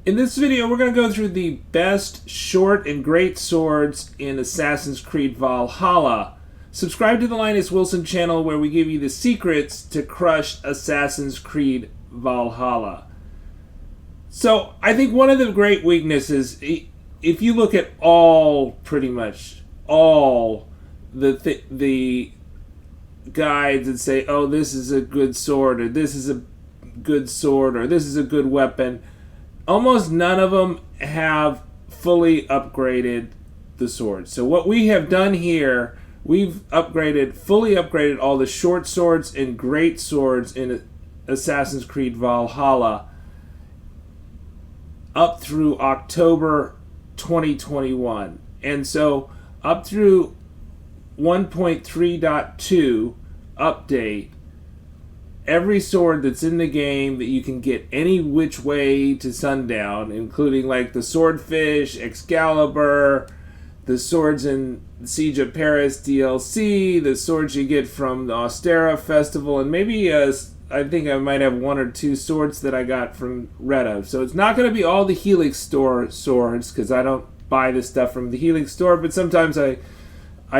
In this video, we're going to go through the best short and great swords in Assassin's Creed Valhalla. Subscribe to the Linus Wilson channel where we give you the secrets to crush Assassin's Creed Valhalla. So, I think one of the great weaknesses, if you look at pretty much all the guides that say, oh, this is a good sword, or this is a good sword, or this is a good weapon, almost none of them have fully upgraded the sword. So what we have done here, we've fully upgraded all the short swords and great swords in Assassin's Creed Valhalla up through October 2021. And so up through 1.3.2 update, every sword that's in the game that you can get any which way to sundown, including like the swordfish, Excalibur, the swords in Siege of Paris DLC, the swords you get from the Austera Festival, and maybe I think I might have one or two swords that I got from Retta. So it's not going to be all the Helix store swords, because I don't buy this stuff from the Helix store, but sometimes I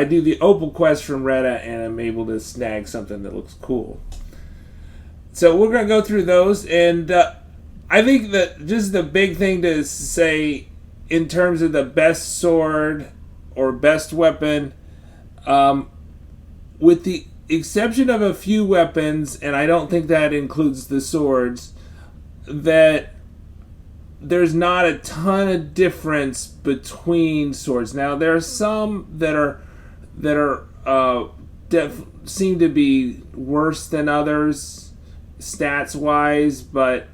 do the Opal quest from Retta and I'm able to snag something that looks cool. So we're going to go through those, and I think that just the big thing to say in terms of the best sword or best weapon, with the exception of a few weapons, and I don't think that includes the swords, that there's not a ton of difference between swords. Now there are some that seem to be worse than others stats wise, but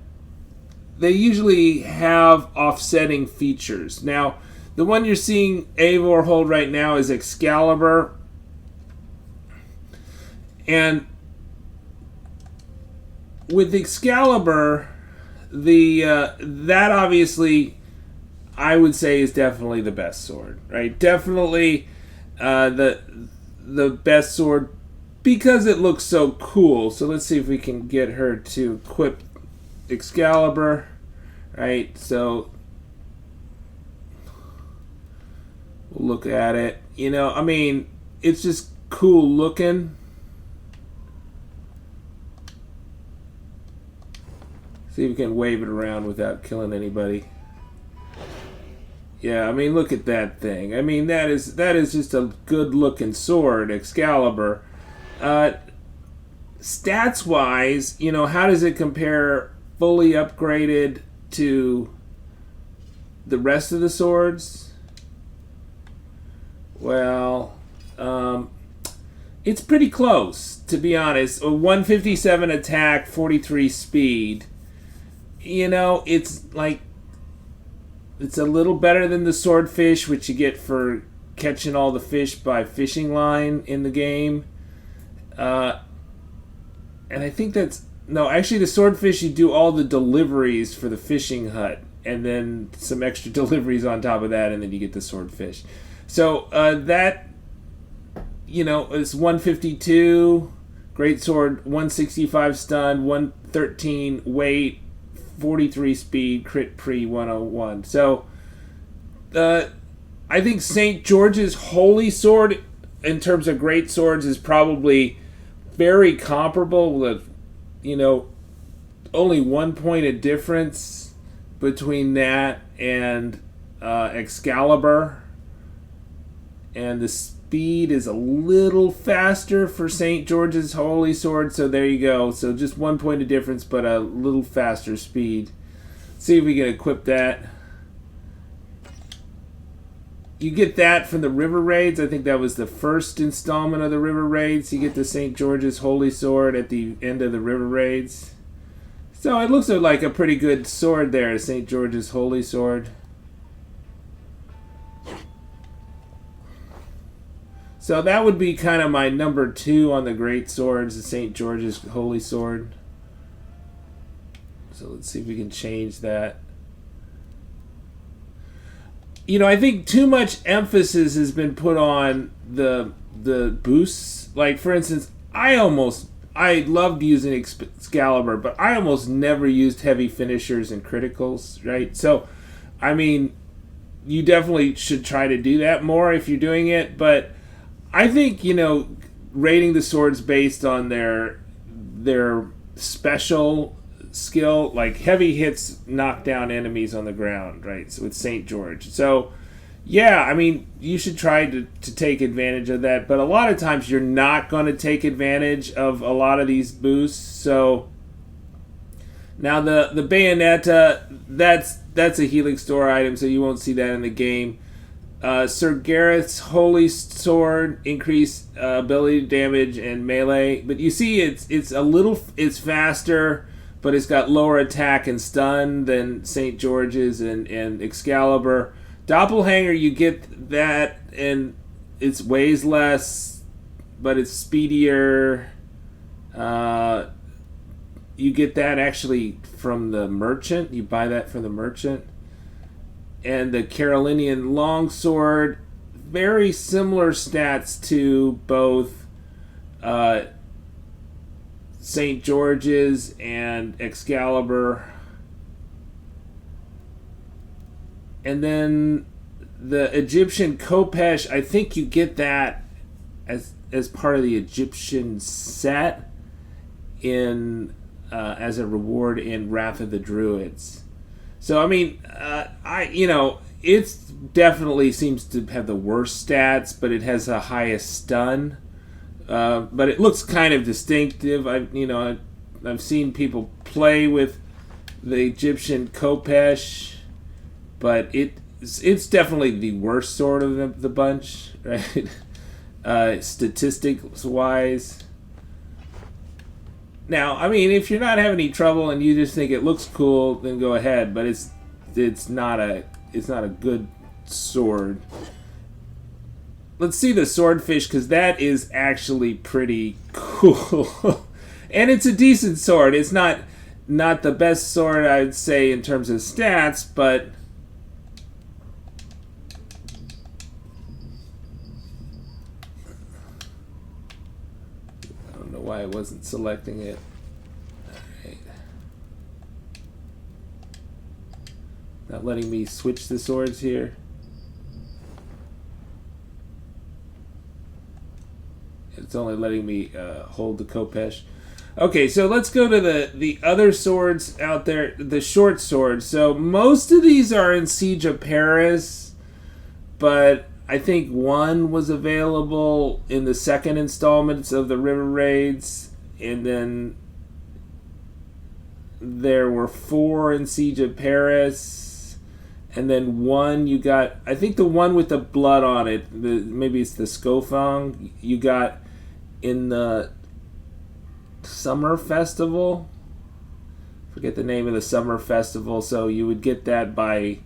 they usually have offsetting features. Now, the one you're seeing Eivor hold right now is Excalibur, and with Excalibur, that obviously I would say is definitely the best sword, right? Definitely the best sword, because it looks so cool. So let's see if we can get her to equip Excalibur, right? So we'll look at it. I mean, it's just cool looking. See if we can wave it around without killing anybody. Yeah, I mean, look at that thing. I mean, that is just a good looking sword, Excalibur. Stats wise, how does it compare fully upgraded to the rest of the swords? Well, it's pretty close, to be honest. A 157 attack, 43 speed. It's a little better than the swordfish, which you get for catching all the fish by fishing line in the game. And I think actually the swordfish, you do all the deliveries for the fishing hut, and then some extra deliveries on top of that, and then you get the swordfish. So that, is 152, great sword, 165 stun, 113 weight, 43 speed, crit pre 101. So I think St. George's Holy Sword, in terms of great swords, is probably very comparable with, only 1 point of difference between that and Excalibur. And the speed is a little faster for St. George's Holy Sword, so there you go. So just 1 point of difference, but a little faster speed. See if we can equip that. You get that from the River Raids. I think that was the first installment of the River Raids. You get the St. George's Holy Sword at the end of the River Raids. So it looks like a pretty good sword there, St. George's Holy Sword. So that would be kind of my number 2 on the great swords, the St. George's Holy Sword. So let's see if we can change that. I think too much emphasis has been put on the boosts. Like, for instance, I almost I loved using Excalibur, but I almost never used heavy finishers and criticals, right? So, I mean, you definitely should try to do that more if you're doing it, but I think, rating the swords based on their special skill, like heavy hits knock down enemies on the ground, right? So with St. George. So, yeah, I mean, you should try to take advantage of that, but a lot of times you're not going to take advantage of a lot of these boosts. So now the Bayonetta, that's a healing store item, so you won't see that in the game. Sir Gareth's Holy Sword increase ability damage and melee, but you see it's faster, but it's got lower attack and stun than St. George's and Excalibur. Doppelhanger, you get that, and it weighs less, but it's speedier. You get that actually from the merchant. You buy that from the merchant. And the Carolinian Longsword, very similar stats to both St. George's and Excalibur. And then the Egyptian Khopesh, I think you get that as part of the Egyptian set in as a reward in Wrath of the Druids. So I mean, it's definitely seems to have the worst stats, but it has the highest stun. But it looks kind of distinctive. I've seen people play with the Egyptian Khopesh, but it's definitely the worst sword of the bunch, right? Statistics wise. Now, I mean, if you're not having any trouble and you just think it looks cool, then go ahead. But it's not a good sword. Let's see the swordfish, because that is actually pretty cool, and it's a decent sword. It's not the best sword, I'd say, in terms of stats, but why I wasn't selecting it. Alright. Not letting me switch the swords here. It's only letting me hold the Khopesh. Okay, so let's go to the other swords out there, the short swords. So most of these are in Siege of Paris, but I think one was available in the second installments of the River Raids, and then there were 4 in Siege of Paris, and then one you got, I think the one with the blood on it, maybe it's the Skofang, you got in the Summer Festival. Forget the name of the Summer Festival, so you would get that by,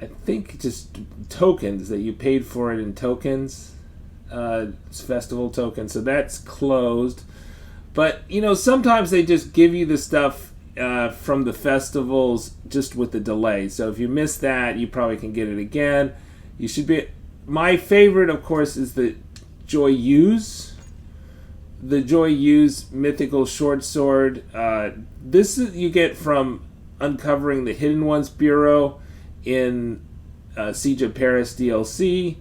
I think, just tokens, that you paid for it in tokens. It's festival tokens, so that's closed. But, sometimes they just give you the stuff from the festivals just with the delay. So if you miss that, you probably can get it again. You should be... My favorite, of course, is the Joyeuse. The Joyeuse mythical short sword. This is, you get from uncovering the Hidden Ones Bureau in Siege of Paris DLC.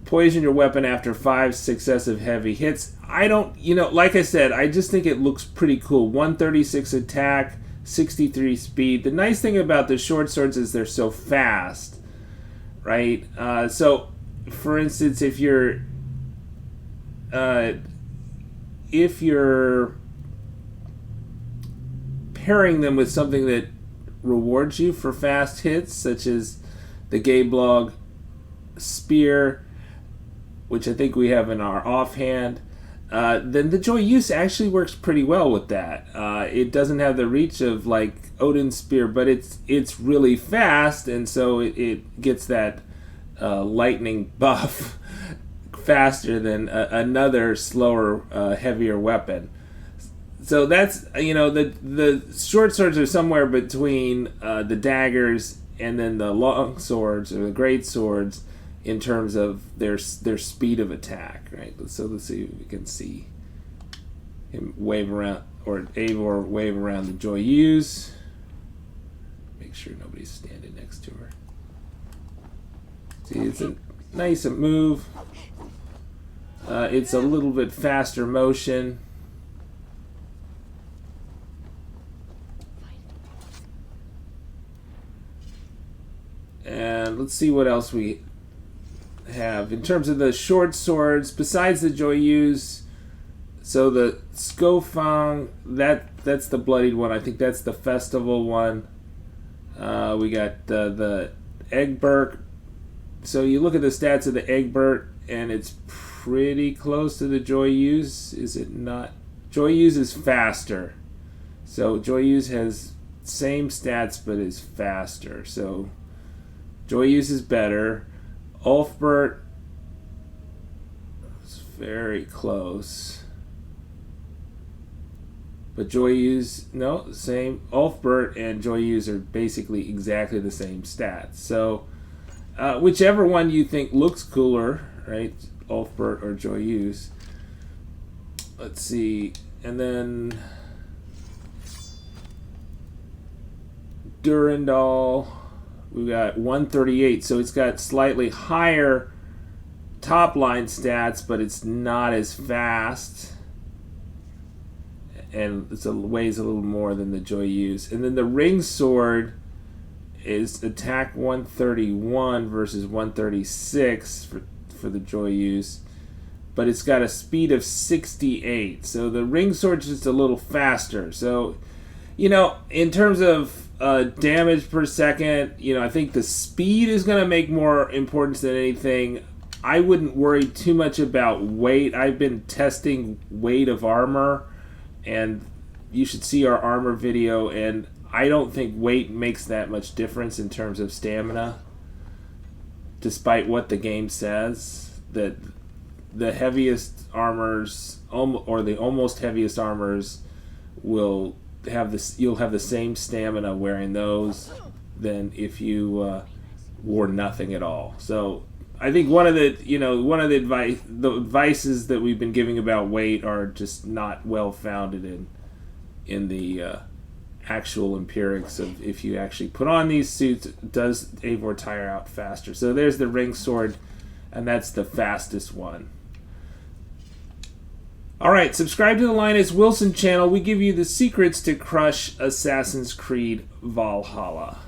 Poison your weapon after 5 successive heavy hits. I don't, like I said, I just think it looks pretty cool. 136 attack, 63 speed. The nice thing about the short swords is they're so fast, right? So, for instance, if you're pairing them with something that rewards you for fast hits, such as the Gablog Spear, which I think we have in our offhand, then the Joyeuse actually works pretty well with that. It doesn't have the reach of like Odin's Spear, but it's really fast, and so it gets that lightning buff faster than another slower, heavier weapon. So that's, the short swords are somewhere between the daggers and then the long swords or the great swords in terms of their speed of attack, right? So let's see if we can see him wave around, or Eivor wave around the Joyeuse. Make sure nobody's standing next to her. See, it's a nice move. It's a little bit faster motion. And let's see what else we have. In terms of the short swords, besides the Joyeuse, so the Skofang, that's the bloodied one. I think that's the festival one. We got the Egbert. So you look at the stats of the Egbert, and it's pretty close to the Joyeuse, is it not? Joyeuse is faster. So Joyeuse has same stats, but is faster. So Joyeuse is better. Ulfbert is very close. But Joyeuse, no, same. Ulfbert and Joyeuse are basically exactly the same stats. So whichever one you think looks cooler, right? Ulfbert or Joyeuse. Let's see. And then Durandal, we got 138. So it's got slightly higher top line stats, but it's not as fast. And it weighs a little more than the Joyeuse. And then the ring sword is attack 131 versus 136 for the Joyeuse, but it's got a speed of 68. So the ring sword's just a little faster. So, in terms of damage per second, I think the speed is going to make more importance than anything. I wouldn't worry too much about weight. I've been testing weight of armor, and you should see our armor video, and I don't think weight makes that much difference in terms of stamina, despite what the game says, that the heaviest armors, or the almost heaviest armors, will have this. You'll have the same stamina wearing those than if you wore nothing at all. So I think one of the advices that we've been giving about weight are just not well founded in the actual empirics of if you actually put on these suits, does Eivor tire out faster. So there's the ring sword, and that's the fastest one. Alright, subscribe to the Linus Wilson channel. We give you the secrets to crush Assassin's Creed Valhalla.